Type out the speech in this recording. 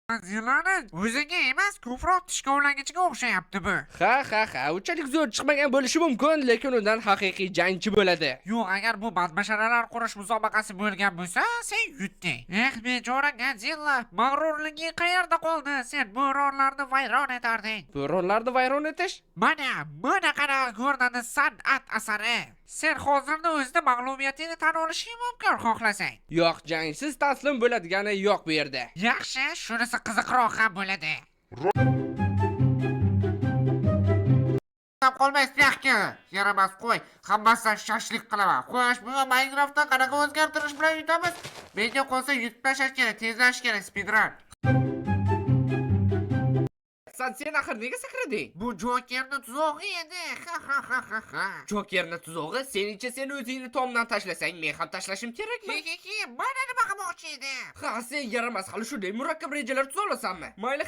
Zilani o'ziga emas, ko'proq tishkovlagichiga o'xshayapti bu. Ha, unchalik zo'r chiqmagan bo'lishi mumkin, lekin undan haqiqiy jangchi bo'ladi. Yo'q, agar bu badbasharalar qurish musobaqasi bo'lgan bo'lsa, sen yutding. Bechora Godzilla, mag'rurliging qayerda qoldi? Sen bo'ronlarni vayron etarding. Bo'ronlarni vayron etish? Mana qanaqa ko'rinadi san'at asari. Sen hozirda o'zida mag'lubiyatini tan olishing mumkin xohlasang. Yo'q, jangsiz taslim bo'ladigani yo'q bu yerda. Yaxshi, shunisi qiziqroq ham bo'ladi. Qolmaysiz yaxki. Yaramas qo'y. Hammasidan shashlik qilaman. Xo'sh, bu Minecraftda qanaqa o'zgartirish bilan yutamiz? Menga qolsa yutib tashlash kerak, tezlash kerak, speedrun. Sen axir nega sakrading? Bu Jokerning tuzog'i edi. Ha. Jokerning tuzog'i, seningcha sen o'zingni tomdan tashlasang, men ham tashlashim kerakmi? Mana nima qilmoqchi edi? Ha, sen yaramas, hali shunday murakkab rejalar tuza olasanmi? Mayli.